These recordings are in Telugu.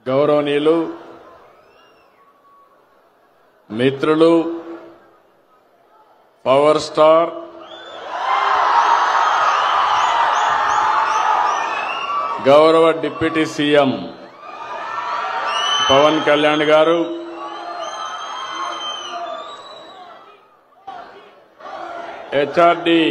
గౌరవనీయులు మిత్రులు పవర్ స్టార్ గౌరవ డిప్యూటీ సీఎం పవన్ కళ్యాణ్ గారు, హెచ్ఆర్డి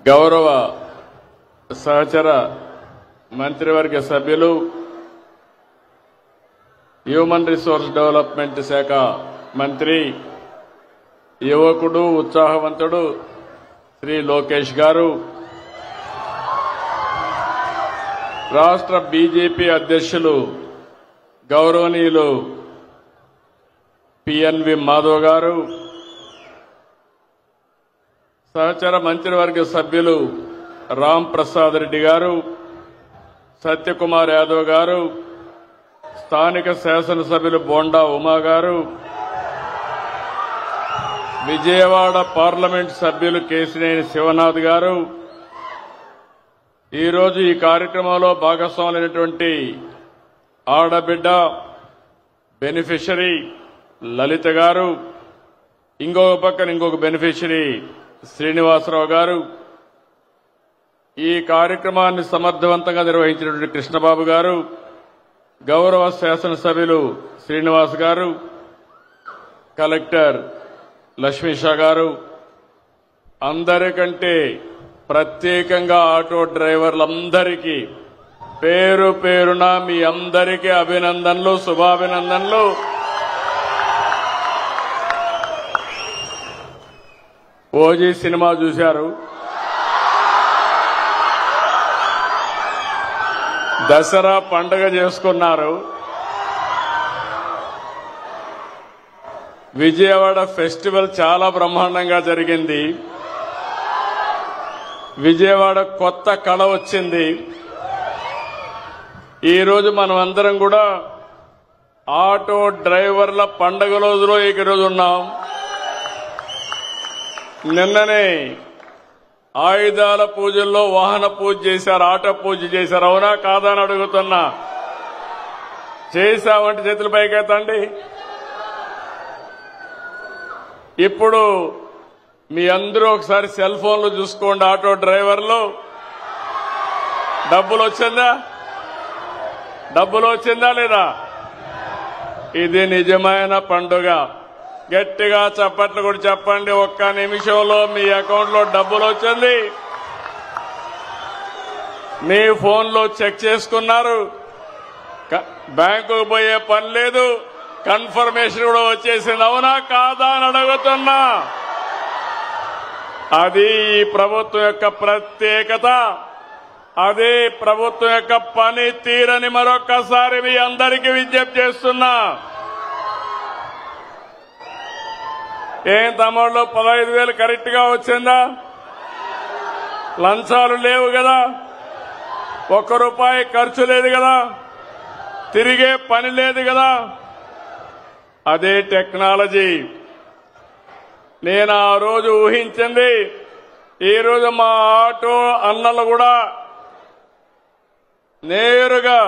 గౌరవ సహచర మంత్రివర్గ సభ్యులు, హ్యూమన్ రిసోర్స్ డెవలప్మెంట్ శాఖ మంత్రి, యువకుడు ఉత్సాహవంతుడు శ్రీ లోకేష్ గారు, రాష్ట్ర బీజేపీ అధ్యక్షులు గౌరవనీయులు పిఎన్వి మాధవ్ గారు, సహచర మంత్రివర్గ సభ్యులు రామ్ ప్రసాద్ రెడ్డి గారు, సత్యకుమార్ యాదవ్ గారు, స్థానిక శాసనసభ్యులు బోండా ఉమా గారు, విజయవాడ పార్లమెంట్ సభ్యులు కేశినేని శివనాథ్ గారు, ఈరోజు ఈ కార్యక్రమంలో భాగస్వాములైనటువంటి ఆడబిడ్డ బెనిఫిషరీ లలిత గారు, ఇంకొక పక్కన ఇంకొక బెనిఫిషరీ శ్రీనివాసరావు గారు, ఈ కార్యక్రమాన్ని సమర్థవంతంగా నిర్వహించినటువంటి కృష్ణబాబు గారు, గౌరవ శాసనసభ్యులు శ్రీనివాస్ గారు, కలెక్టర్ లక్ష్మీషా గారు, అందరికంటే ప్రత్యేకంగా ఆటో డ్రైవర్లందరికీ పేరు పేరున మీ అందరికీ అభినందనలు, శుభాభినందనలు. ఓజీ సినిమా చూశారు, దసరా పండుగ చేసుకున్నారు, విజయవాడ ఫెస్టివల్ చాలా బ్రహ్మాండంగా జరిగింది, విజయవాడ కొత్త కళ వచ్చింది. ఈరోజు మనం అందరం కూడా ఆటో డ్రైవర్ల పండుగ రోజులో ఈరోజు ఉన్నాం. నిన్ననే ఆయుధాల పూజల్లో వాహన పూజ చేశారు, ఆటో పూజ చేశారు. అవునా కాదా అని అడుగుతున్నా. చేశామంటే చేతుల పైకెత్తండి. ఇప్పుడు మీ అందరూ ఒకసారి సెల్ ఫోన్లు చూసుకోండి. ఆటో డ్రైవర్లు డబ్బులు వచ్చిందా లేదా? ఇది నిజమైన పండుగ. గట్టిగా చప్పట్లు కూడా చెప్పండి. ఒక్క నిమిషంలో మీ అకౌంట్లో డబ్బులు వచ్చింది, మీ ఫోన్లో చెక్ చేసుకున్నారు, బ్యాంకుకు పోయే పని లేదు, కన్ఫర్మేషన్ కూడా వచ్చేసింది. అవునా కాదా అని అడుగుతున్నా. అది ఈ ప్రభుత్వం యొక్క ప్రత్యేకత, అదే ప్రభుత్వం యొక్క పని తీరని మరొక్కసారి మీ అందరికీ విజ్ఞప్తి చేస్తున్నా. ఏం తమ్ముళ్ళు 15,000 కరెక్ట్ గా వచ్చిందా? లంచాలు లేవు కదా, ₹1 ఖర్చు లేదు కదా, తిరిగే పని లేదు కదా. అదే టెక్నాలజీ. నేను ఆ రోజు ఊహించింది, ఈరోజు మా ఆటో అన్నలు కూడా నేరుగా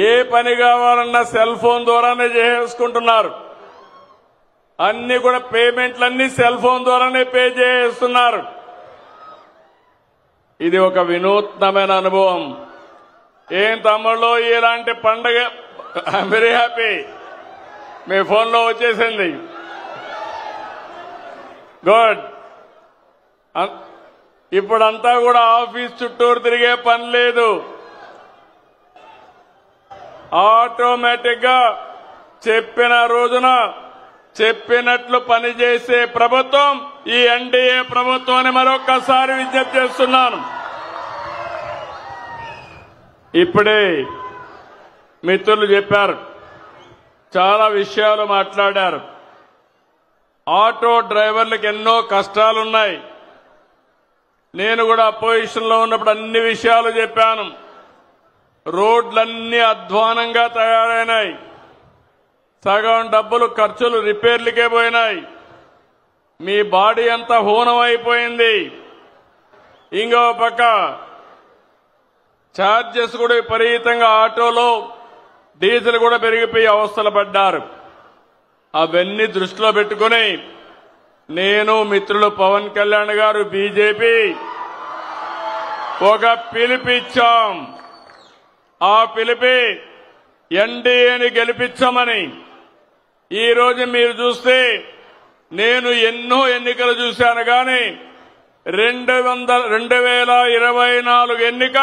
ఏ పని కావాలన్నా సెల్ ఫోన్ ద్వారానే చేసుకుంటున్నారు. అన్ని కూడా పేమెంట్లన్నీ సెల్ ఫోన్ ద్వారానే పే చేస్తున్నారు. ఇది ఒక వినూత్నమైన అనుభవం. ఏం తమ్ముళ్ళు ఇలాంటి పండగ? I'm very happy. మీ ఫోన్లో వచ్చేసింది. గుడ్. ఇప్పుడంతా కూడా ఆఫీస్ చుట్టూరు తిరిగే పని లేదు. ఆటోమేటిక్ గా చెప్పిన రోజున చెప్పినట్లు పనిచేసే ప్రభుత్వం ఈ ఎన్డీఏ ప్రభుత్వం అని మరొక్కసారి విజ్ఞప్తి చేస్తున్నాను. ఇప్పుడే మిత్రులు చెప్పారు, చాలా విషయాలు మాట్లాడారు. ఆటో డ్రైవర్లకు ఎన్నో కష్టాలున్నాయి. నేను కూడా అపోజిషన్ లో ఉన్నప్పుడు అన్ని విషయాలు చెప్పాను. రోడ్లన్నీ అధ్వానంగా తయారైనాయి. సగం డబ్బులు ఖర్చులు రిపేర్లకే పోయినాయి. మీ బాడీ అంతా హూనం అయిపోయింది. ఇంకో పక్క ఛార్జెస్ కూడా విపరీతంగా ఆటోలో డీజిల్ కూడా పెరిగిపోయి అవస్థలు పడ్డారు. అవన్నీ దృష్టిలో పెట్టుకుని నేను మిత్రులు పవన్ కళ్యాణ్ గారు బీజేపీ ఒక పిలుపిచ్చాం. ఆ పిలిపి ఎన్డీఏని గెలిపించమని. ఈ రోజు మీరు చూస్తే నేను ఎన్నో ఎన్నికలు చూశాను కానీ 2024 ఎన్నిక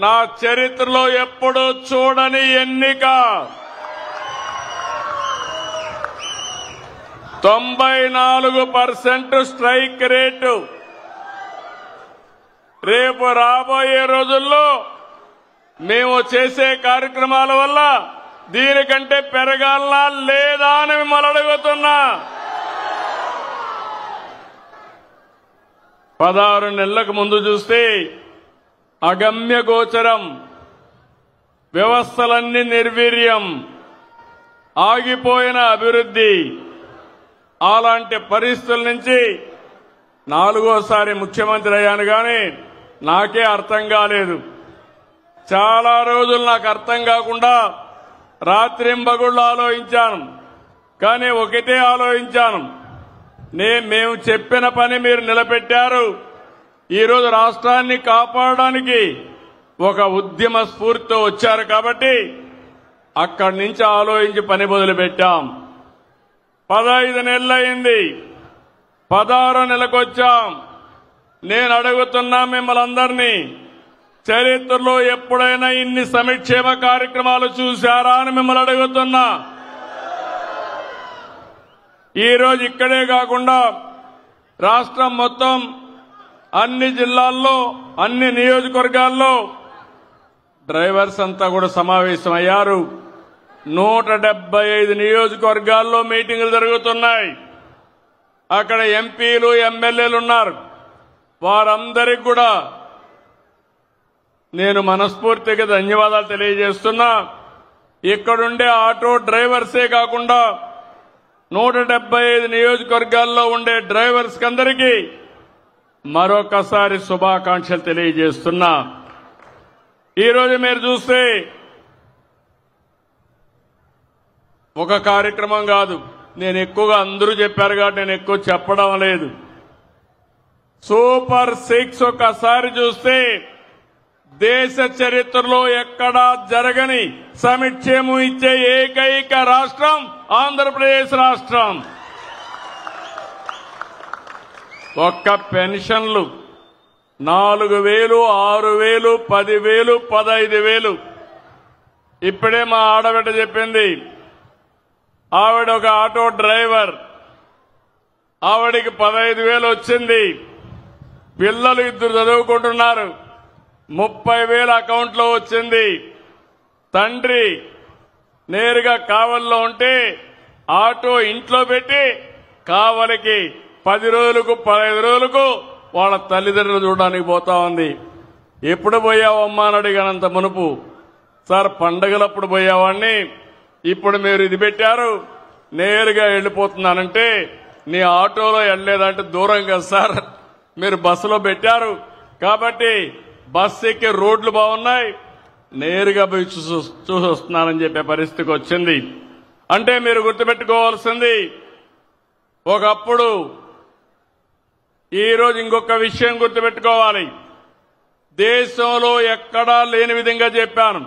నా చరిత్రలో ఎప్పుడూ చూడని ఎన్నిక. 94% స్ట్రైక్ రేటు. రేపు రాబోయే రోజుల్లో మేము చేసే కార్యక్రమాల వల్ల దీనికంటే పెరగాలనా లేదా అని మిమ్మల్ని అడుగుతున్నా. 16 నెలలకు ముందు చూస్తే అగమ్య గోచరం, వ్యవస్థలన్నీ నిర్వీర్యం, ఆగిపోయిన అభివృద్ధి. అలాంటి పరిస్థితుల నుంచి 4వసారి ముఖ్యమంత్రి అయ్యాను కానీ నాకే అర్థం కాలేదు. చాలా రోజులు నాకు అర్థం కాకుండా రాత్రింబగుళ్ళు ఆలోచించాను. కానీ ఒకటే ఆలోచించాను, మేము చెప్పిన పని మీరు నిలబెట్టారు. ఈరోజు రాష్ట్రాన్ని కాపాడడానికి ఒక ఉద్యమ స్ఫూర్తితో వచ్చారు కాబట్టి అక్కడి నుంచి ఆలోచించి పని మొదలుపెట్టాం. 15 నెలలైంది, 16 నెలకు వచ్చాం. నేను అడుగుతున్నా మిమ్మల్ని అందరినీ, చరిత్రలో ఎప్పుడైనా ఇన్ని సంక్షేమ కార్యక్రమాలు చూశారా అని మిమ్మల్ని అడుగుతున్నా. ఈరోజు ఇక్కడే కాకుండా రాష్ట్రం మొత్తం అన్ని జిల్లాల్లో అన్ని నియోజకవర్గాల్లో డ్రైవర్స్ అంతా కూడా సమావేశమయ్యారు. 175 నియోజకవర్గాల్లో మీటింగులు జరుగుతున్నాయి. అక్కడ ఎంపీలు ఎమ్మెల్యేలు ఉన్నారు. వారందరికీ కూడా నేను మనస్ఫూర్తిగా ధన్యవాదాలు తెలియజేస్తున్నా. ఇక్కడుండే ఆటో డ్రైవర్సే కాకుండా 175 నియోజకవర్గాల్లో ఉండే డ్రైవర్స్ అందరికీ మరొకసారి శుభాకాంక్షలు తెలియజేస్తున్నా. ఈరోజు మీరు చూస్తే ఒక కార్యక్రమం కాదు, నేను ఎక్కువగా అందరూ చెప్పారు కాబట్టి నేను ఎక్కువ చెప్పడం లేదు. సూపర్ 6 ఒకసారి చూస్తే దేశ చరిత్రలో ఎక్కడా జరగని సంక్షేమం ఇచ్చే ఏకైక రాష్ట్రం ఆంధ్రప్రదేశ్ రాష్ట్రం. ఒక్క పెన్షన్లు 4,000, 6,000, 10,000, 15,000. ఇప్పుడే మా ఆడబిడ్డ చెప్పింది, ఆవిడ ఒక ఆటో డ్రైవర్, ఆవిడికి 15,000 వచ్చింది. పిల్లలు 2 చదువుకుంటున్నారు, 30,000 అకౌంట్లో వచ్చింది. తండ్రి నేరుగా కావలిలో ఉంటే ఆటో ఇంట్లో పెట్టి కావలికి 10 రోజులకు 15 రోజులకు వాళ్ళ తల్లిదండ్రులు చూడడానికి పోతా ఉంది. ఎప్పుడు పోయావమ్మా అని అడిగానంత మునుపు, సార్ పండగలప్పుడు పోయేవాడిని, ఇప్పుడు మీరు ఇది పెట్టారు నేరుగా వెళ్ళిపోతున్నానంటే, నీ ఆటోలో వెళ్ళలేదంటే దూరం కదా సార్, మీరు బస్సులో పెట్టారు కాబట్టి బస్సు ఎక్కే రోడ్లు బాగున్నాయి, నేరుగా పోయి చూసి వస్తున్నానని చెప్పే పరిస్థితికి వచ్చింది. అంటే మీరు గుర్తుపెట్టుకోవాల్సింది, ఒకప్పుడు ఈరోజు ఇంకొక విషయం గుర్తుపెట్టుకోవాలి. దేశంలో ఎక్కడా లేని విధంగా చెప్పాను,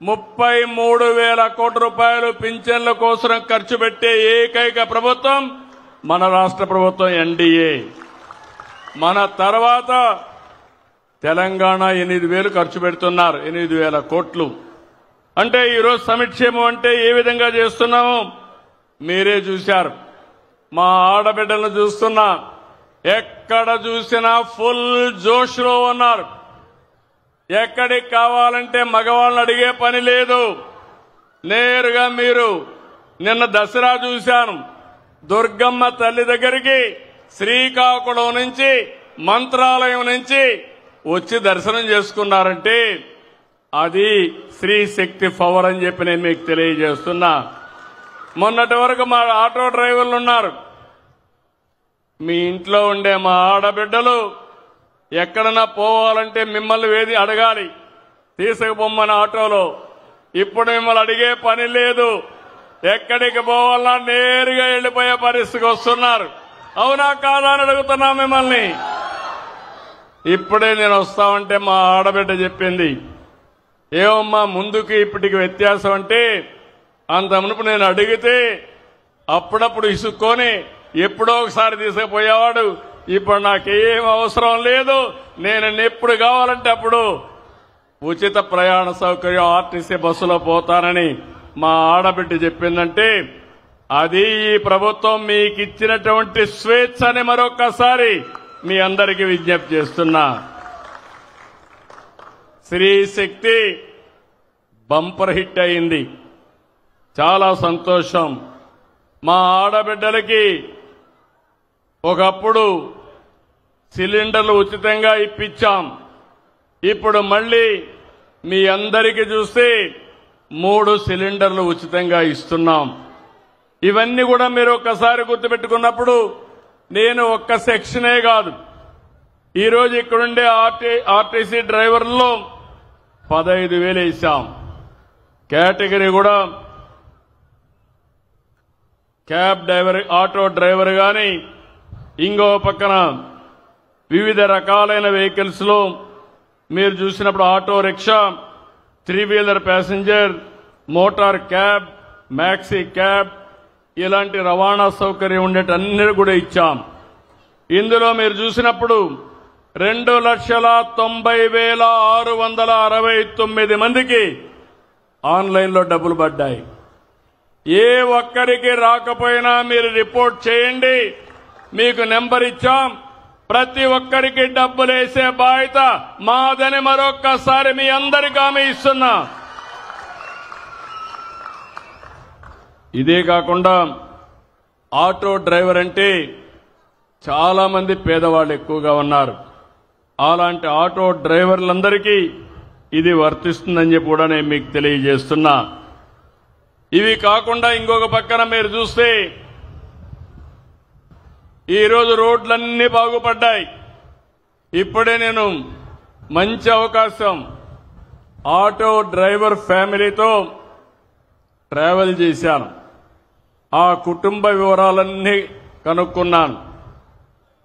33,000 కోట్ల రూపాయలు పింఛన్ల కోసం ఖర్చు పెట్టే ఏకైక ప్రభుత్వం మన రాష్ట్ర ప్రభుత్వం ఎన్డీఏ. మన తర్వాత తెలంగాణ 8,000 ఖర్చు పెడుతున్నారు, 8,000 కోట్లు. అంటే ఈరోజు సంక్షేమం అంటే ఏ విధంగా చేస్తున్నామో మీరే చూశారు. మా ఆడబిడ్డలను చూస్తున్నా, ఎక్కడ చూసినా ఫుల్ జోష్లో ఉన్నారు. ఎక్కడికి కావాలంటే మగవాళ్ళని అడిగే పని లేదు. నేరుగా మీరు నిన్న దసరా చూశాను, దుర్గమ్మ తల్లి దగ్గరికి శ్రీకాకుళం నుంచి మంత్రాలయం నుంచి వచ్చి దర్శనం చేసుకున్నారంటే అది శ్రీ శక్తి పవర్ అని చెప్పి నేను మీకు తెలియజేస్తున్నా. మొన్నటి వరకు మా ఆటో డ్రైవర్లు ఉన్నారు. మీ ఇంట్లో ఉండే మా ఆడబిడ్డలు ఎక్కడన్నా పోవాలంటే మిమ్మల్ని వేది అడగాలి, తీసుకుపోమ్మని ఆటోలో. ఇప్పుడు మిమ్మల్ని అడిగే పని లేదు. ఎక్కడికి పోవాలన్నా నేరుగా వెళ్లిపోయే పరిస్థితికి వస్తున్నారు. అవునా కాదా అని అడుగుతున్నా మిమ్మల్ని. ఇప్పుడే నేను వస్తామంటే మా ఆడబిడ్డ చెప్పింది, ఏమమ్మా ముందుకి ఇప్పటికి వ్యత్యాసం అంటే, అంత మునుపు నేను అడిగితే అప్పుడప్పుడు ఇసుక్కొని ఎప్పుడో ఒకసారి తీసుకుపోయేవాడు. ఇప్పుడు నాకేం అవసరం లేదు, నేను ఎప్పుడు కావాలంటే అప్పుడు ఉచిత ప్రయాణ సౌకర్యం ఆర్టీసీ బస్సులో పోతానని మా ఆడబిడ్డ చెప్పిందంటే అది ఈ ప్రభుత్వం మీకు ఇచ్చినటువంటి స్వేచ్ఛ అని మరొక్కసారి మీ అందరికీ విజ్ఞప్తి చేస్తున్నా. స్త్రీ శక్తి బంపర్ హిట్ అయింది, చాలా సంతోషం. మా ఆడబిడ్డలకి ఒకప్పుడు సిలిండర్లు ఉచితంగా ఇప్పించాం. ఇప్పుడు మళ్ళీ మీ అందరికీ చూస్తే 3 సిలిండర్లు ఉచితంగా ఇస్తున్నాం. ఇవన్నీ కూడా మీరు ఒక్కసారి గుర్తుపెట్టుకున్నప్పుడు నేను ఒక్క సెక్షనే కాదు, ఈరోజు ఇక్కడుండే ఆర్టీసీ డ్రైవర్లలో 15,000 ఇచ్చాం. కేటగిరీ కూడా క్యాబ్ డ్రైవర్, ఆటో డ్రైవర్ గాని, ఇంకో పక్కన వివిధ రకాలైన వెహికల్స్ లో మీరు చూసినప్పుడు ఆటో రిక్షా, 3-వీలర్ passenger, motor cab, maxi cab, ఇలాంటి రవాణా సౌకర్యం ఉండేటన్నీ కూడా ఇచ్చాం. ఇందులో మీరు చూసినప్పుడు 2,90,669 మందికి ఆన్లైన్లో డబ్బులు పడ్డాయి. ఏ ఒక్కరికి రాకపోయినా మీరు రిపోర్ట్ చేయండి, మీకు నెంబర్ ఇచ్చాం. ప్రతి ఒక్కరికి డబ్బులు వేసే బాధ్యత మాదని మరొక్కసారి మీ అందరికీ హామీ ఇస్తున్నా. ఇదే కాకుండా ఆటో డ్రైవర్ అంటే చాలా మంది పేదవాళ్ళు ఎక్కువగా ఉన్నారు. అలాంటి ఆటో డ్రైవర్లందరికీ ఇది వర్తిస్తుందని చెప్పి కూడా నేను మీకు తెలియజేస్తున్నా. ఇవి కాకుండా ఇంకొక పక్కన మీరు చూస్తే ఈరోజు రోడ్లన్నీ బాగుపడ్డాయి. ఇప్పుడే నేను మంచి అవకాశం ఆటో డ్రైవర్ ఫ్యామిలీతో ట్రావెల్ చేశాను. ఆ కుటుంబ వివరాలన్నీ కనుక్కున్నాను.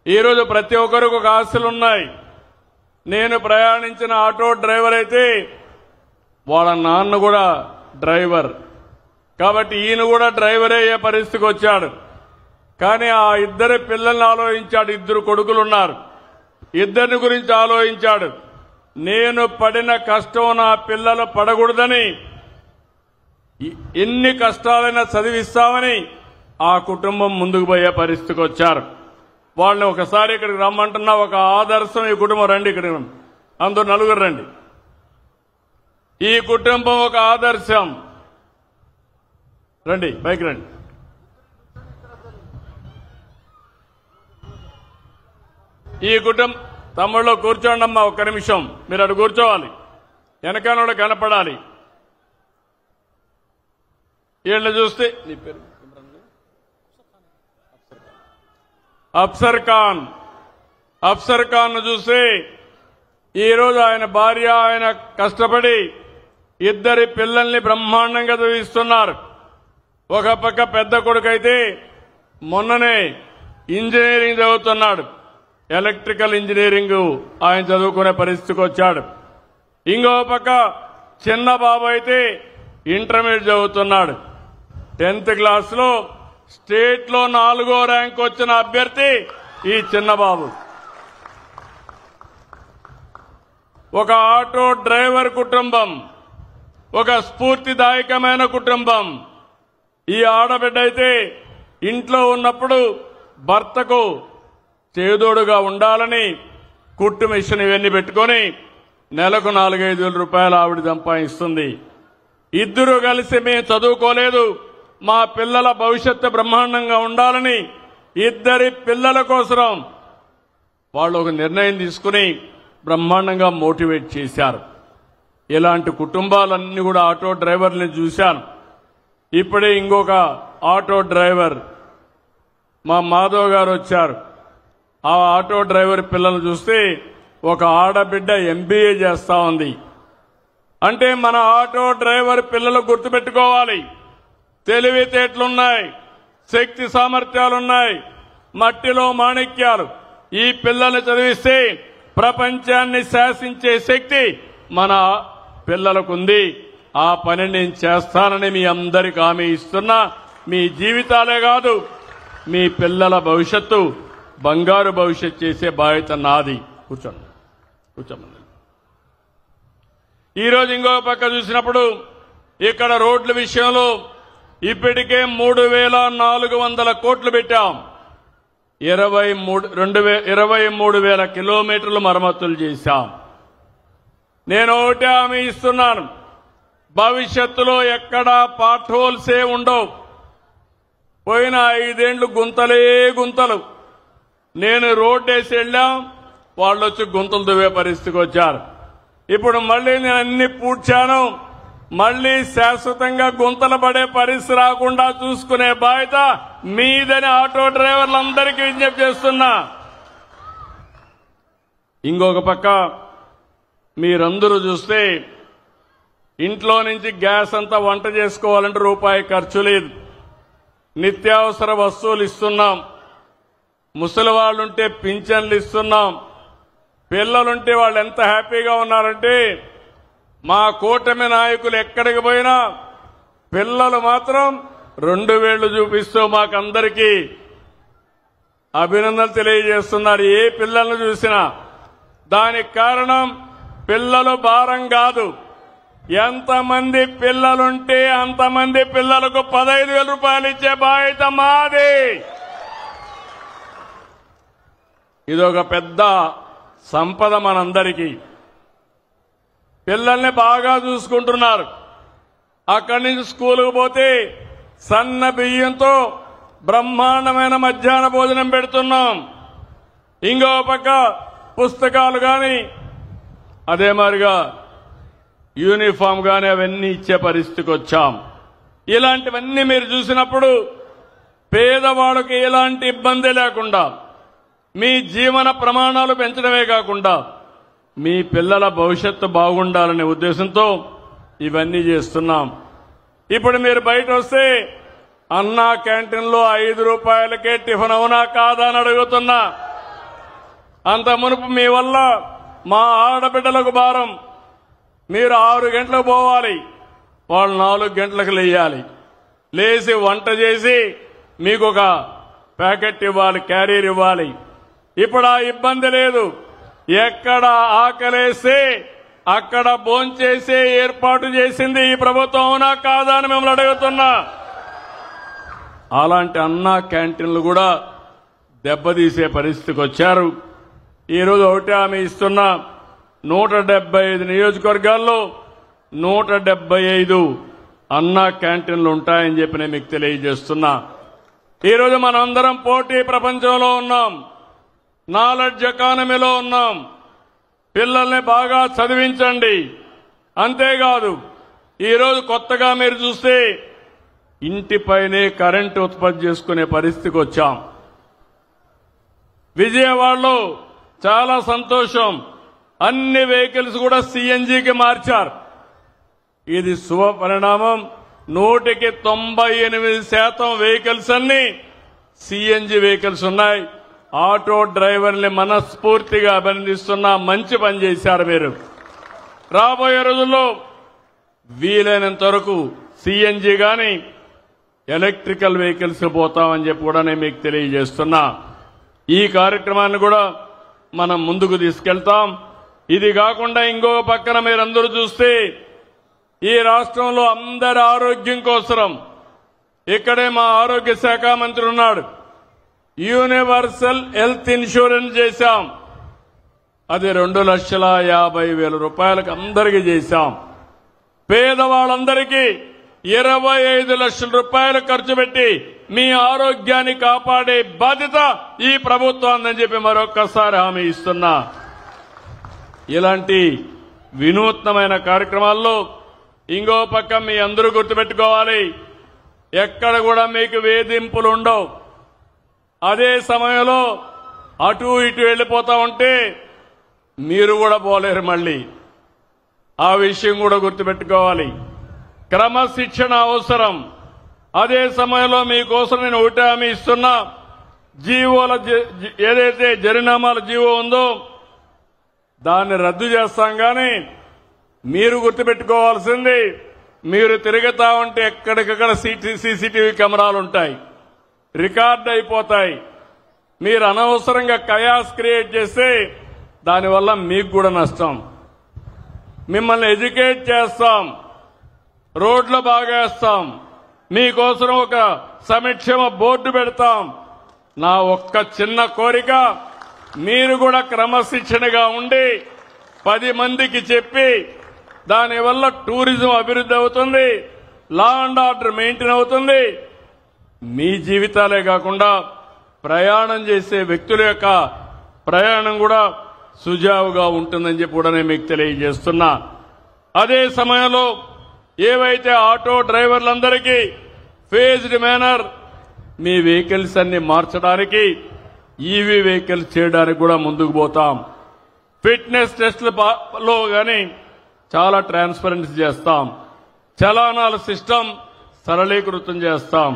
ఈరోజు ప్రతి ఒక్కరికి ఒక ఆశలున్నాయి. నేను ప్రయాణించిన ఆటో డ్రైవర్ అయితే వాళ్ళ నాన్న కూడా డ్రైవర్ కాబట్టి ఈయన కూడా డ్రైవర్ అయ్యే పరిస్థితికి వచ్చాడు. కానీ ఆ ఇద్దరి పిల్లల్ని ఆలోచించాడు. 2 కొడుకులున్నారు, ఇద్దరిని గురించి ఆలోచించాడు. నేను పడిన కష్టం నా పిల్లలు పడకూడదని ఎన్ని కష్టాలైనా చదివిస్తామని ఆ కుటుంబం ముందుకు పోయే పరిస్థితికి వచ్చారు. వాళ్ళని ఒకసారి ఇక్కడికి రమ్మంటున్నా. ఒక ఆదర్శం ఈ కుటుంబం. రండి, ఇక్కడికి అందరూ 4 రండి. ఈ కుటుంబం ఒక ఆదర్శం. రండి, పైకి రండి. ఈ కుటుంబం తమ్ముళ్ళు కూర్చోండి అమ్మా, ఒక్క నిమిషం మీరు అటు కూర్చోవాలి, వెనకాల కనపడాలి. వీళ్ళు చూస్తే నీ పేరు అఫ్సర్ ఖాన్ చూస్తే ఈరోజు ఆయన భార్య ఆయన కష్టపడి 2 పిల్లల్ని బ్రహ్మాండంగా చదివిస్తున్నారు. ఒక పక్క పెద్ద కొడుకైతే మొన్ననే ఇంజనీరింగ్ చదువుతున్నాడు, ఎలక్ట్రికల్ ఇంజనీరింగ్ ఆయన చదువుకునే పరిస్థితికి వచ్చాడు. ఇంకో పక్క చిన్న బాబు అయితే ఇంటర్మీడియట్ చదువుతున్నాడు. 10th క్లాస్లో స్టేట్ లో 4వ ర్యాంక్ వచ్చిన అభ్యర్థి ఈ చిన్నబాబు. ఒక ఆటో డ్రైవర్ కుటుంబం, ఒక స్ఫూర్తిదాయకమైన కుటుంబం. ఈ ఆడబిడ్డ అయితే ఇంట్లో ఉన్నప్పుడు భర్తకు చేదోడుగా ఉండాలని కుట్టు మిషన్ ఇవన్నీ పెట్టుకొని నెలకు 4-5 వేల రూపాయలు ఆవిడ సంపాదిస్తుంది. 2 కలిసి మేము చదువుకోలేదు, మా పిల్లల భవిష్యత్తు బ్రహ్మాండంగా ఉండాలని 2 పిల్లల కోసం వాళ్ళు ఒక నిర్ణయం తీసుకుని బ్రహ్మాండంగా మోటివేట్ చేశారు. ఇలాంటి కుటుంబాలన్నీ కూడా ఆటో డ్రైవర్ని చూశాను. ఇప్పుడే ఇంకొక ఆటో డ్రైవర్ మా మాధవ్ గారు వచ్చారు. ఆ ఆటో డ్రైవర్ పిల్లలు చూస్తే ఒక ఆడబిడ్డ MBA చేస్తా ఉంది. అంటే మన ఆటో డ్రైవర్ పిల్లలు గుర్తుపెట్టుకోవాలి, తెలివితేటలున్నాయి, శక్తి సామర్థ్యాలున్నాయి, మట్టిలో మాణిక్యాలు. ఈ పిల్లల్ని చదివిస్తే ప్రపంచాన్ని శాసించే శక్తి మన పిల్లలకుంది. ఆ పని నేను చేస్తానని మీ అందరికి హామీ ఇస్తున్నా. మీ జీవితాలే కాదు, మీ పిల్లల భవిష్యత్తు బంగారు భవిష్యత్తు చేసే బాధ్యత నాది. కూర్చోండి. ఈరోజు ఇంకో పక్క చూసినప్పుడు ఇక్కడ రోడ్ల విషయంలో ఇప్పటికే 3,400 కోట్లు పెట్టాం. 23,000 కిలోమీటర్లు మరమ్మతులు చేశాం. నేను ఒకటే హామీ ఇస్తున్నాను, భవిష్యత్తులో ఎక్కడా పార్ట్ హోల్సే ఉండవు. పోయిన 5 ఏళ్లు గుంతలే గుంతలు. నేను రోడ్డు వేసి వెళ్ళాం, వాళ్ళు వచ్చి గుంతలు దువ్వే పరిస్థితికి వచ్చారు. ఇప్పుడు మళ్లీ నేను అన్ని పూడ్చాను. మళ్లీ శాశ్వతంగా గుంతలు పడే పరిస్థితి రాకుండా చూసుకునే బాధ్యత మీదని ఆటో డ్రైవర్లందరికీ విజ్ఞప్తి చేస్తున్నా. ఇంకొక పక్క మీరందరూ చూస్తే ఇంట్లో నుంచి గ్యాస్ అంతా వంట చేసుకోవాలంటే రూపాయి ఖర్చు లేదు. నిత్యావసర వస్తువులు ఇస్తున్నాం. ముసలి వాళ్ళుంటే పింఛన్లు ఇస్తున్నాం. పిల్లలుంటే వాళ్ళు ఎంత హ్యాపీగా ఉన్నారంటే మా కూటమి నాయకులు ఎక్కడికి పోయినా పిల్లలు మాత్రం 2 వేళ్లు చూపిస్తూ మాకందరికీ అభినందనలు తెలియజేస్తున్నారు. ఏ పిల్లలను చూసినా దానికి కారణం పిల్లలు భారం కాదు. ఎంతమంది పిల్లలుంటే అంతమంది పిల్లలకు 15,000 రూపాయలు ఇచ్చే బాధ్యత మాది. ఇదొక పెద్ద సంపద మనందరికీ. పిల్లల్ని బాగా చూసుకుంటున్నారు. అక్కడి నుంచి స్కూలుకు పోతే సన్న బియ్యంతో బ్రహ్మాండమైన మధ్యాహ్న భోజనం పెడుతున్నాం. ఇంకో పక్క పుస్తకాలు కానీ అదే మాదిరిగా యూనిఫామ్ కానీ అవన్నీ ఇచ్చే పరిస్థితికి వచ్చాం. ఇలాంటివన్నీ మీరు చూసినప్పుడు పేదవాళ్ళకి ఎలాంటి ఇబ్బంది లేకుండా మీ జీవన ప్రమాణాలు పెంచడమే కాకుండా మీ పిల్లల భవిష్యత్తు బాగుండాలనే ఉద్దేశంతో ఇవన్నీ చేస్తున్నాం. ఇప్పుడు మీరు బయట వస్తే అన్నా క్యాంటీన్లో 5 రూపాయలకే టిఫిన్ అవునా కాదా అని అడుగుతున్నా. అంత మునుపు మీ వల్ల మా ఆడబిడ్డలకు భారం. మీరు 6 గంటలకు పోవాలి, వాళ్ళు 4 గంటలకు లేయాలి. లేచి వంట చేసి మీకు ఒక ప్యాకెట్ ఇవ్వాలి, క్యారియర్ ఇవ్వాలి. ఇప్పుడు ఆ ఇబ్బంది లేదు. ఎక్కడ ఆకలేస్తే అక్కడ భోంచేసే ఏర్పాటు చేసింది ఈ ప్రభుత్వం అవునా కాదా అని మిమ్మల్ని అడుగుతున్నా. అలాంటి అన్నా క్యాంటీన్లు కూడా దెబ్బతీసే పరిస్థితికి వచ్చారు. ఈరోజు ఒకటే హామీ ఇస్తున్నా, 175 నియోజకవర్గాల్లో 175 అన్నా క్యాంటీన్లు ఉంటాయని చెప్పి నేను మీకు తెలియజేస్తున్నా. ఈరోజు మనందరం పోటీ ప్రపంచంలో ఉన్నాం, నాలెడ్జ్ ఎకానమీలో ఉన్నాం. పిల్లల్ని బాగా చదివించండి. అంతేకాదు ఈరోజు కొత్తగా మీరు చూస్తే ఇంటిపైనే కరెంటు ఉత్పత్తి చేసుకునే పరిస్థితికి వచ్చాం. విజయవాడలో చాలా సంతోషం, అన్ని వెహికల్స్ కూడా CNGకి మార్చారు. ఇది శుభ పరిణామం. 198% వెహికల్స్ అన్ని CNG వెహికల్స్ ఉన్నాయి. ఆటో డ్రైవర్ని మనస్ఫూర్తిగా అభినందిస్తున్నా. మంచి పని చేశారు మీరు. రాబోయే రోజుల్లో వీలైనంత వరకు CNG గాని ఎలక్ట్రికల్ వెహికల్స్ పోతామని చెప్పి కూడా నేను మీకు తెలియజేస్తున్నా. ఈ కార్యక్రమాన్ని కూడా మనం ముందుకు తీసుకెళ్తాం. ఇది కాకుండా ఇంకో పక్కన మీరందరూ చూస్తే ఈ రాష్ట్రంలో అందరి ఆరోగ్యం కోసం ఇక్కడే మా ఆరోగ్య శాఖ మంత్రి ఉన్నాడు. యూనివర్సల్ హెల్త్ ఇన్సూరెన్స్ చేశాం. అది 2,50,000 రూపాయలకు అందరికీ చేశాం. పేదవాళ్ళందరికీ 25 లక్షల రూపాయలు ఖర్చు పెట్టి మీ ఆరోగ్యాన్ని కాపాడే బాధ్యత ఈ ప్రభుత్వాన్ని చెప్పి మరొక్కసారి హామీ ఇస్తున్నా. ఇలాంటి వినూత్నమైన కార్యక్రమాల్లో ఇంకో పక్క మీ అందరూ గుర్తుపెట్టుకోవాలి, ఎక్కడ కూడా మీకు వేధింపులు ఉండవు. అదే సమయంలో అటు ఇటు వెళ్ళిపోతా ఉంటే మీరు కూడా పోలేరు. మళ్ళీ ఆ విషయం కూడా గుర్తుపెట్టుకోవాలి. క్రమశిక్షణ అవసరం. అదే సమయంలో మీకోసం నేను ఒకటి హామీ ఇస్తున్నా. జీవోల ఏదైతే జరినామాల జీవో ఉందో దాన్ని రద్దు చేస్తాం. కానీ మీరు గుర్తుపెట్టుకోవాల్సింది, మీరు తిరుగుతా ఉంటే ఎక్కడికక్కడ సీసీటీవీ కెమెరాలు ఉంటాయి, రికార్డ్ అయిపోతాయి. మీరు అనవసరంగా కయాస్ క్రియేట్ చేస్తే దానివల్ల మీకు కూడా నష్టం. మిమ్మల్ని ఎడ్యుకేట్ చేస్తాం, రోడ్లు బాగేస్తాం, మీకోసం ఒక సంక్షేమ బోర్డు పెడతాం. నా ఒక్క చిన్న కోరిక, మీరు కూడా క్రమశిక్షణగా ఉండి 10 మందికి చెప్పి దానివల్ల టూరిజం అభివృద్ధి అవుతుంది, లా అండ్ ఆర్డర్ మెయింటైన్ అవుతుంది. మీ జీవితాలే కాకుండా ప్రయాణం చేసే వ్యక్తుల యొక్క ప్రయాణం కూడా సుజావుగా ఉంటుందని చెప్పి కూడా నేను మీకు తెలియజేస్తున్నా. అదే సమయంలో ఏవైతే ఆటో డ్రైవర్లందరికీ ఫేజ్డ్ మేనర్ మీ వెహికల్స్ అన్ని మార్చడానికి, ఈవీ వెహికల్స్ చేయడానికి కూడా ముందుకు పోతాం. ఫిట్నెస్ టెస్టులలో కానీ చాలా ట్రాన్స్పరెన్సీ చేస్తాం. చలానాల సిస్టమ్ సరళీకృతం చేస్తాం.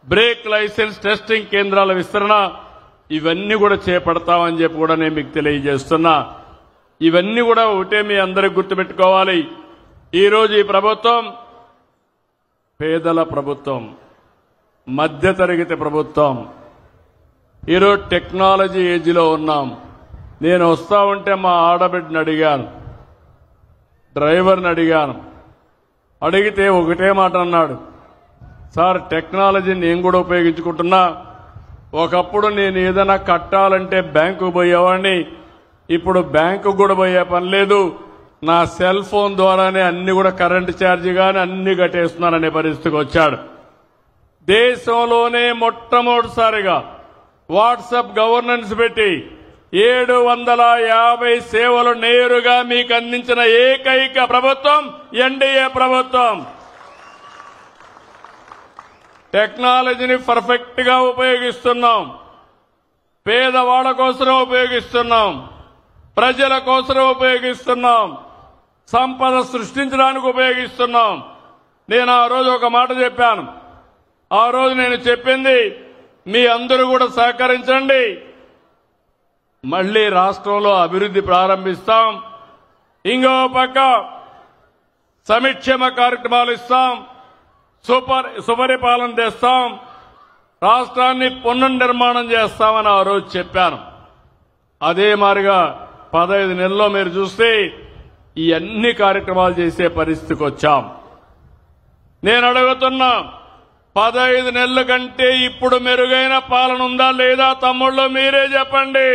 బ్రేక్ లైసెన్స్ టెస్టింగ్ కేంద్రాల విస్తరణ, ఇవన్నీ కూడా చేపడతామని చెప్పి కూడా నేను మీకు తెలియజేస్తున్నా. ఇవన్నీ కూడా ఒకటే మీ అందరికి గుర్తుపెట్టుకోవాలి. ఈరోజు ఈ ప్రభుత్వం పేదల ప్రభుత్వం, మధ్యతరగతి ప్రభుత్వం. ఈరోజు టెక్నాలజీ ఏజ్లో ఉన్నాం. నేను వస్తా ఉంటే మా ఆడబిడ్డని అడిగాను, డ్రైవర్ని అడిగాను. అడిగితే ఒకటే మాట అన్నాడు, సార్ టెక్నాలజీని నేను కూడా ఉపయోగించుకుంటున్నా. ఒకప్పుడు నేను ఏదైనా కట్టాలంటే బ్యాంకుకు పోయేవాడిని, ఇప్పుడు బ్యాంకు కూడా పోయే పని లేదు. నా సెల్ ఫోన్ ద్వారానే అన్ని కూడా కరెంటు ఛార్జీ కానీ అన్ని కట్టేస్తున్నాననే పరిస్థితికి వచ్చాడు. దేశంలోనే మొట్టమొదటిసారిగా వాట్సాప్ గవర్నెన్స్ పెట్టి 750 సేవలు నేరుగా మీకు అందించిన ఏకైక ప్రభుత్వం ఎన్డీఏ ప్రభుత్వం. టెక్నాలజీని పర్ఫెక్ట్ గా ఉపయోగిస్తున్నాం. పేదవాళ్ల కోసం ఉపయోగిస్తున్నాం, ప్రజల కోసం ఉపయోగిస్తున్నాం, సంపద సృష్టించడానికి ఉపయోగిస్తున్నాం. నేను ఆ రోజు ఒక మాట చెప్పాను. ఆ రోజు నేను చెప్పింది, మీ అందరూ కూడా సహకరించండి, మళ్లీ రాష్ట్రంలో అభివృద్ధి ప్రారంభిస్తాం. ఇంకో పక్క సంక్షేమ కార్యక్రమాలు ఇస్తాం, సుపరిపాలన తెస్తాం, రాష్ట్రాన్ని పునర్నిర్మాణం చేస్తామని ఆ రోజు చెప్పాను. అదే మాదిరిగా 15 నెలల్లో మీరు చూస్తే ఈ అన్ని కార్యక్రమాలు చేసే పరిస్థితికి వచ్చాం. నేను అడుగుతున్నా, 15 నెలల కంటే ఇప్పుడు మెరుగైన పాలన ఉందా లేదా? తమ్ముళ్ళు మీరే చెప్పండి.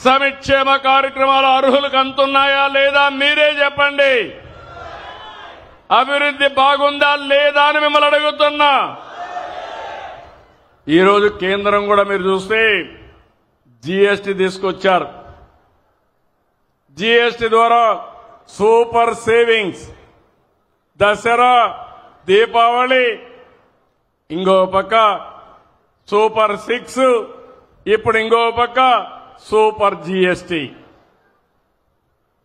సంక్షేమ కార్యక్రమాలు అర్హులకు అందుతున్నాయా లేదా? మీరే చెప్పండి. అభివృద్ధి బాగుందా లేదా అని మిమ్మల్ని అడుగుతున్నా. ఈరోజు కేంద్రం కూడా మీరు చూస్తే జీఎస్టీ తీసుకొచ్చారు. జీఎస్టీ ద్వారా సూపర్ సేవింగ్స్, దసరా, దీపావళి, ఇంకో పక్క సూపర్ 6, ఇప్పుడు ఇంకో పక్క సూపర్ జీఎస్టీ.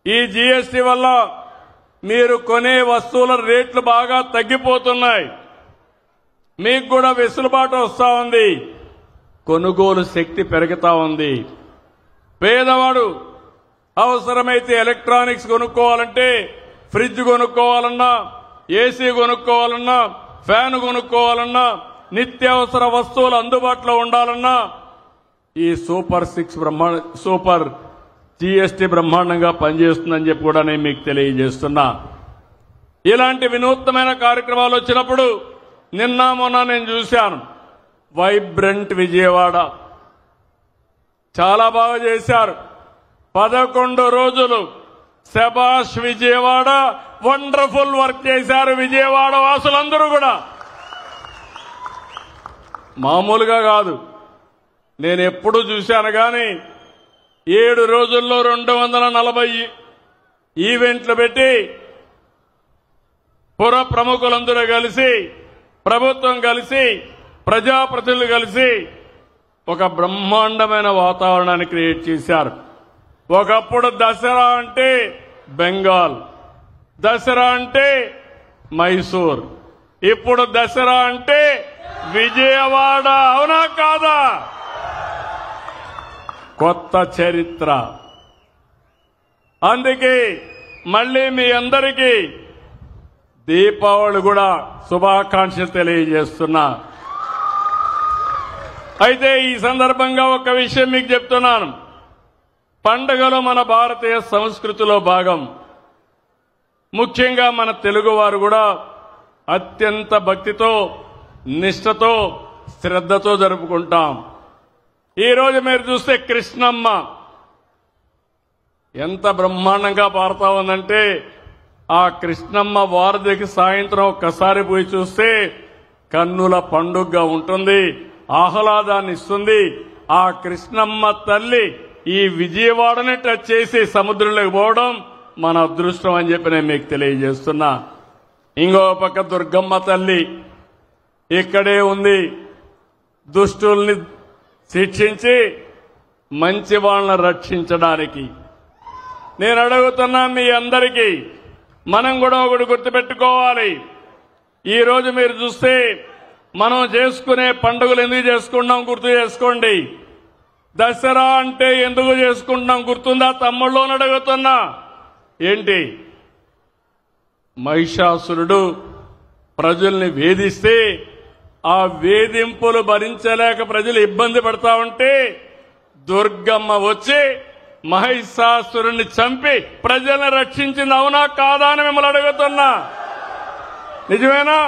ఈ జీఎస్టీ వల్ల మీరు కొనే వస్తువుల రేట్లు బాగా తగ్గిపోతున్నాయి. మీకు కూడా వెసులుబాటు వస్తా ఉంది, కొనుగోలు శక్తి పెరుగుతా ఉంది. పేదవాడు అవసరమైతే ఎలక్ట్రానిక్స్ కొనుక్కోవాలంటే, ఫ్రిడ్జ్ కొనుక్కోవాలన్నా, ఏసీ కొనుక్కోవాలన్నా, ఫ్యాన్ కొనుక్కోవాలన్నా, నిత్యావసర వస్తువులు అందుబాటులో ఉండాలన్నా ఈ సూపర్ జీఎస్టీ బ్రహ్మాండంగా పనిచేస్తుందని చెప్పి కూడా నేను మీకు తెలియజేస్తున్నా. ఇలాంటి వినూత్నమైన కార్యక్రమాలు వచ్చినప్పుడు నిన్న మొన్న నేను చూశాను. వైబ్రెంట్ విజయవాడ చాలా బాగా చేశారు. 11 రోజులు శబాష్ విజయవాడ, వండర్ఫుల్ వర్క్ చేశారు విజయవాడ వాసులందరూ కూడా. మామూలుగా కాదు, నేను ఎప్పుడు చూశాను కానీ 7 రోజుల్లో 240 ఈవెంట్లు పెట్టి పుర ప్రముఖులందరూ కలిసి, ప్రభుత్వం కలిసి, ప్రజాప్రతినిధులు కలిసి ఒక బ్రహ్మాండమైన వాతావరణాన్ని క్రియేట్ చేశారు. ఒకప్పుడు దసరా అంటే బెంగాల్, దసరా అంటే మైసూర్, ఇప్పుడు దసరా అంటే విజయవాడ. అవునా కాదా? కొత్త చరిత్ర. అందుకే మళ్ళీ మీ అందరికీ దీపావళి కూడా శుభాకాంక్షలు తెలియజేస్తున్నా. అయితే ఈ సందర్భంగా ఒక విషయం మీకు చెప్తున్నాను. పండుగలు మన భారతీయ సంస్కృతిలో భాగం. ముఖ్యంగా మన తెలుగువారు కూడా అత్యంత భక్తితో, నిష్ఠతో, శ్రద్ధతో జరుపుకుంటాం. ఈరోజు మీరు చూస్తే కృష్ణమ్మ ఎంత బ్రహ్మాండంగా పారుతా ఉందంటే, ఆ కృష్ణమ్మ వారధికి సాయంత్రం ఒక్కసారి పోయి చూస్తే కన్నుల పండుగగా ఉంటుంది, ఆహ్లాదాన్ని ఇస్తుంది. ఆ కృష్ణమ్మ తల్లి ఈ విజయవాడని టచ్ చేసి సముద్రంలోకి పోవడం మన అదృష్టం అని చెప్పి నేను మీకు తెలియజేస్తున్నా. ఇంకో పక్క దుర్గమ్మ తల్లి ఇక్కడే ఉంది. దుష్టుల్ని శిక్షించి మంచి వాళ్ళని రక్షించడానికి. నేను అడుగుతున్నా మీ అందరికీ, మనం కూడా ఒకటి గుర్తుపెట్టుకోవాలి. ఈ రోజు మీరు చూస్తే మనం చేసుకునే పండుగలు ఎందుకు చేసుకుంటాం గుర్తు చేసుకోండి. దసరా అంటే ఎందుకు చేసుకుంటాం గుర్తుందా తమ్ముళ్ళని అడుగుతున్నా. ఏంటి? మహిషాసురుడు ప్రజల్ని వేధిస్తే ఆ వేధింపులు భరించలేక ప్రజలు ఇబ్బంది పడతా ఉంటే దుర్గమ్మ వచ్చి మహిషాసురుణ్ణి చంపి ప్రజల్ని రక్షించింది. అవునా కాదా అని మిమ్మల్ని అడుగుతున్నా. నిజమేనా?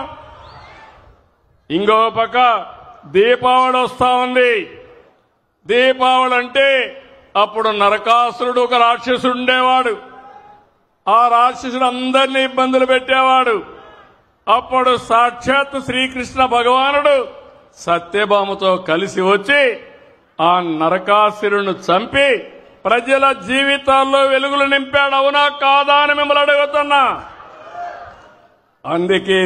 ఇంకో పక్క దీపావళి వస్తా ఉంది. దీపావళి అంటే అప్పుడు నరకాసురుడు ఒక రాక్షసుడు ఉండేవాడు. ఆ రాక్షసుడు అందరినీ ఇబ్బందులు పెట్టేవాడు. అప్పుడు సాక్షాత్ శ్రీకృష్ణ భగవానుడు సత్యభామతో కలిసి వచ్చి ఆ నరకాసురుని చంపి ప్రజల జీవితాల్లో వెలుగులు నింపాడు. అవునా కాదా అని మిమ్మల్ని అడుగుతున్నా. అందుకే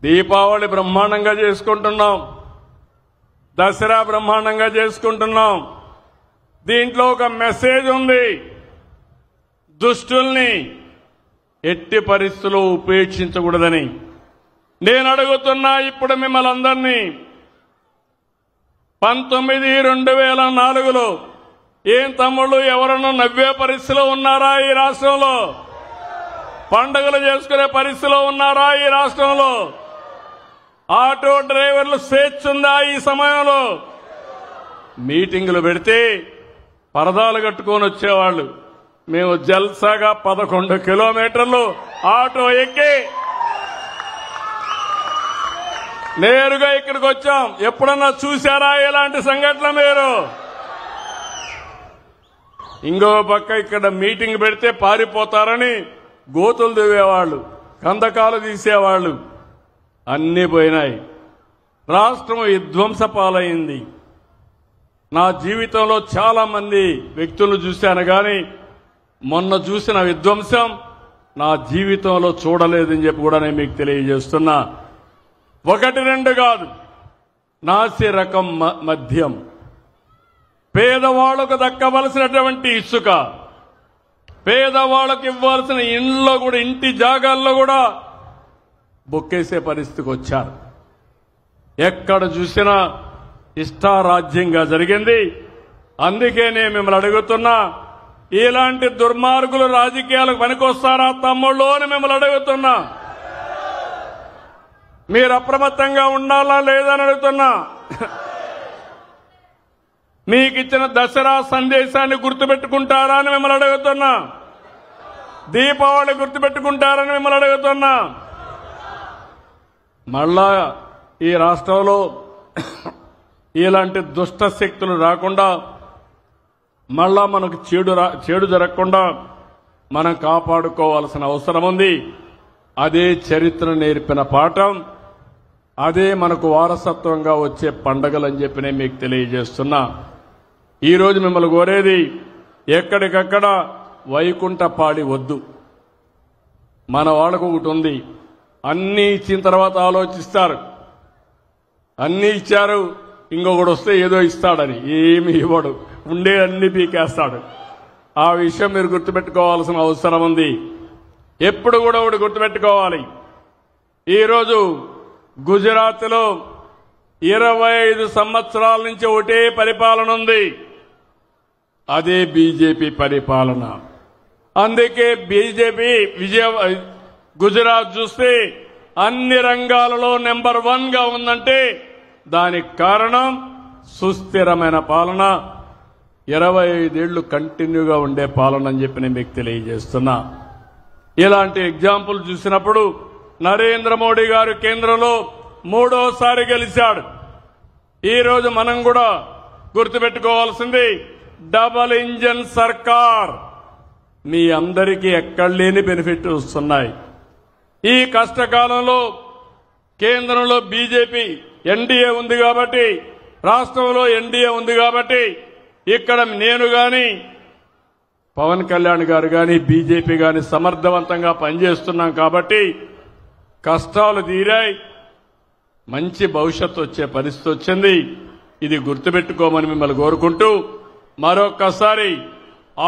దీపావళి బ్రహ్మాండంగా చేసుకుంటున్నాం. దసరా బ్రహ్మాండంగా చేసుకుంటున్నాం. దీంట్లో ఒక మెసేజ్ ఉంది. దుష్టుల్ని ఎట్టి పరిస్థితుల్లో ఉపేక్షించకూడదని నేను అడుగుతున్నా. ఇప్పుడు మిమ్మల్ని అందరినీ 19/2004లో ఏం తమ్ముళ్ళు ఎవరన్నా నవ్వే పరిస్థితిలో ఉన్నారా ఈ రాష్ట్రంలో? పండుగలు చేసుకునే పరిస్థితిలో ఉన్నారా ఈ రాష్ట్రంలో? ఆటో డ్రైవర్లు స్వేచ్ఛ ఉందా ఈ సమయంలో? మీటింగులు పెడితే పరదాలు కట్టుకొని వచ్చేవాళ్ళు. మేము జల్సాగా 11 కిలోమీటర్లు ఆటో ఎక్కి నేరుగా ఇక్కడికి వచ్చాం. ఎప్పుడన్నా చూశారా ఇలాంటి సంఘటన మీరు? ఇంకో పక్క ఇక్కడ మీటింగ్ పెడితే పారిపోతారని గోతులు దివేవాళ్ళు, కందకాలు తీసేవాళ్ళు. అన్నీ పోయినాయి. రాష్ట్రం విధ్వంస పాలైంది. నా జీవితంలో చాలా మంది వ్యక్తులు చూశాను కానీ మొన్న చూసిన విధ్వంసం నా జీవితంలో చూడలేదని చెప్పి కూడా నేను మీకు తెలియజేస్తున్నా. 1-2 కాదు, నాసి రకం మద్యం, పేదవాళ్లకు దక్కవలసినటువంటి ఇసుక, పేదవాళ్లకు ఇవ్వాల్సిన ఇంట్లో కూడా, ఇంటి జాగాల్లో కూడా బొక్కేసే పరిస్థితికి వచ్చారు. ఎక్కడ చూసినా ఇష్టారాజ్యంగా జరిగింది. అందుకే నేను మిమ్మల్ని అడుగుతున్నా, ఇలాంటి దుర్మార్గులు రాజకీయాలకు పనికొస్తారా తమ్ముళ్ళు అని మిమ్మల్ని అడుగుతున్నా. మీరు అప్రమత్తంగా ఉండాలా లేదని అడుగుతున్నా. మీకు ఇచ్చిన దసరా సందేశాన్ని గుర్తుపెట్టుకుంటారా అని మిమ్మల్ని అడుగుతున్నా. దీపావళి గుర్తుపెట్టుకుంటారని మిమ్మల్ని అడుగుతున్నా. మళ్ళా ఈ రాష్ట్రంలో ఇలాంటి దుష్ట శక్తులు రాకుండా, మళ్ళా మనకు చెడు జరగకుండా మనం కాపాడుకోవాల్సిన అవసరం ఉంది. అదే చరిత్ర నేర్పిన పాఠం, అదే మనకు వారసత్వంగా వచ్చే పండగలని చెప్పి నేను మీకు తెలియజేస్తున్నా. ఈరోజు మిమ్మల్ని కోరేది, ఎక్కడికక్కడ వైకుంఠ పాడి వద్దు. మన వాళ్ళకు ఒకటి ఉంది, అన్నీ ఇచ్చిన తర్వాత ఆలోచిస్తారు. అన్నీ ఇచ్చారు, ఇంకొకటి వస్తే ఏదో ఇస్తాడని. ఏమి ఇవ్వడు, ఉండే అన్ని పీకేస్తాడు. ఆ విషయం మీరు గుర్తుపెట్టుకోవాల్సిన అవసరం ఉంది. ఎప్పుడు కూడా ఒకటి గుర్తుపెట్టుకోవాలి. ఈరోజు గుజరాత్లో 25 సంవత్సరాల నుంచి ఒకటే పరిపాలన ఉంది, అదే బీజేపీ పరిపాలన. అందుకే బీజేపీ గుజరాత్ చూస్తే అన్ని రంగాలలో నెంబర్ 1 గా ఉందంటే దానికి కారణం సుస్థిరమైన పాలన, 25 ఏళ్లు కంటిన్యూగా ఉండే పాలన అని చెప్పి నేను మీకు తెలియజేస్తున్నా. ఇలాంటి ఎగ్జాంపుల్ చూసినప్పుడు నరేంద్ర మోడీ గారు కేంద్రంలో 3వ సారి గెలిచాడు. ఈరోజు మనం కూడా గుర్తుపెట్టుకోవాల్సింది డబల్ ఇంజన్ సర్కార్. మీ అందరికీ ఎక్కడ లేని బెనిఫిట్ వస్తున్నాయి. ఈ కష్టకాలంలో కేంద్రంలో బీజేపీ ఎన్డీఏ ఉంది కాబట్టి, రాష్ట్రంలో ఎన్డీఏ ఉంది కాబట్టి, ఇక్కడ నేను గాని పవన్ కళ్యాణ్ గారు గాని బీజేపీ గాని సమర్థవంతంగా పనిచేస్తున్నాం కాబట్టి కష్టాలు తీరాయి, మంచి భవిష్యత్తు వచ్చే పరిస్థితి వచ్చింది. ఇది గుర్తుపెట్టుకోమని మిమ్మల్ని కోరుకుంటూ మరొక్కసారి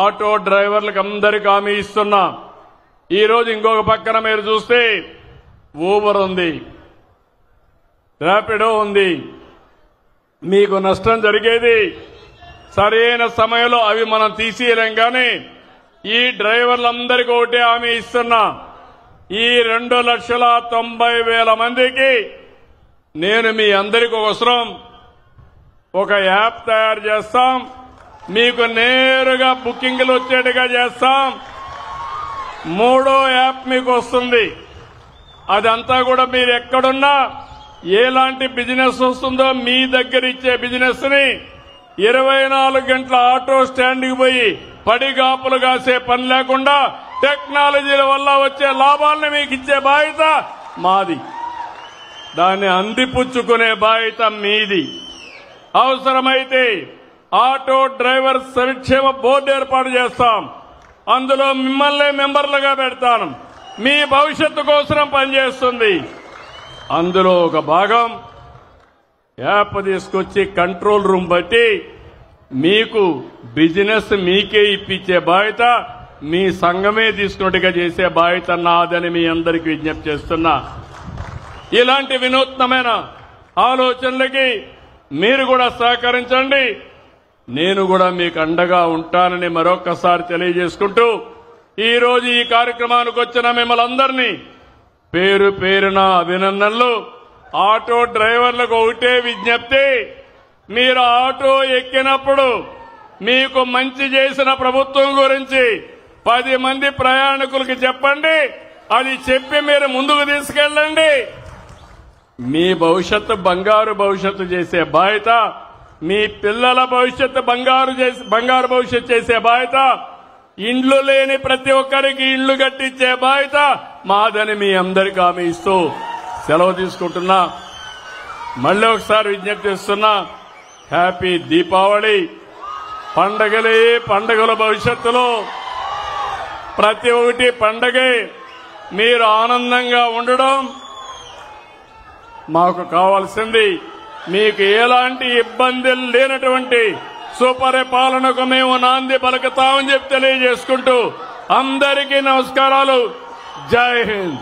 ఆటో డ్రైవర్లకు అందరికీ హామీ ఇస్తున్నా. ఈరోజు ఇంకొక పక్కన మీరు చూస్తే ఊబర్ ఉంది, ర్యాపిడో ఉంది. మీకు నష్టం జరిగేది సరైన సమయంలో అవి మనం తీసేయలేం. కానీ ఈ డ్రైవర్లందరికీ ఒకటే హామీ ఇస్తున్నా, ఈ 2,90,000 మందికి నేను మీ అందరికీ అవసరం ఒక యాప్ తయారు చేస్తాం, మీకు నేరుగా బుకింగ్లు వచ్చేట్టుగా చేస్తాం. 3వ యాప్ మీకు వస్తుంది. అదంతా కూడా మీరు ఎక్కడున్నా ఎలాంటి బిజినెస్ వస్తుందో మీ దగ్గర ఇచ్చే బిజినెస్ ని 24 గంటల ఆటో స్టాండ్కి పోయి పడిగాపులు కాసే పని లేకుండా టెక్నాలజీల వల్ల వచ్చే లాభాలను మీకు ఇచ్చే బాధ్యత మాది. దాన్ని అందిపుచ్చుకునే బాధ్యత మీది. అవసరమైతే ఆటో డ్రైవర్ సంక్షేమ బోర్డు ఏర్పాటు చేస్తాం. అందులో మిమ్మల్ని మెంబర్లుగా పెడతాను. మీ భవిష్యత్తు కోసం పనిచేస్తుంది. అందులో ఒక భాగం యాప్ తీసుకొచ్చి కంట్రోల్ రూమ్ బట్టి మీకు బిజినెస్ మీకే ఇప్పించే బాధ్యత మీ సంఘమే తీసుకున్నట్టుగా చేసే బాధ్యత నాదని మీ అందరికీ విజ్ఞప్తి చేస్తున్నా. ఇలాంటి వినూత్నమైన ఆలోచనలకి మీరు కూడా సహకరించండి. నేను కూడా మీకు అండగా ఉంటానని మరొకసారి తెలియజేసుకుంటూ ఈరోజు ఈ కార్యక్రమానికి వచ్చిన మిమ్మల్ని అందరినీ పేరు పేరున అభినందనలు. ఆటో డ్రైవర్లకు ఒకటే విజ్ఞప్తి, మీరు ఆటో ఎక్కినప్పుడు మీకు మంచి చేసిన ప్రభుత్వం గురించి 10 మంది ప్రయాణికులకి చెప్పండి. అది చెప్పి మీరు ముందుకు తీసుకెళ్ళండి. మీ భవిష్యత్తు బంగారు భవిష్యత్తు చేసే బాధ్యత, మీ పిల్లల భవిష్యత్తు బంగారు భవిష్యత్తు చేసే బాధ్యత, ఇండ్లు లేని ప్రతి ఒక్కరికి ఇండ్లు కట్టించే బాధ్యత మాదని మీ అందరికీ హామీ ఇస్తూ సెలవు తీసుకుంటున్నా. మళ్ళీ ఒకసారి విజ్ఞప్తి చేస్తున్నా, హ్యాపీ దీపావళి. పండగలే పండగల భవిష్యత్తులో ప్రతి ఒక్కటి పండగే. మీరు ఆనందంగా ఉండడం మాకు కావాల్సింది. మీకు ఎలాంటి ఇబ్బందులు లేనటువంటి సుపరిపాలనకు మేము నాంది పలుకుతామని చెప్పి తెలియజేసుకుంటూ అందరికీ నమస్కారాలు. జై హింద్.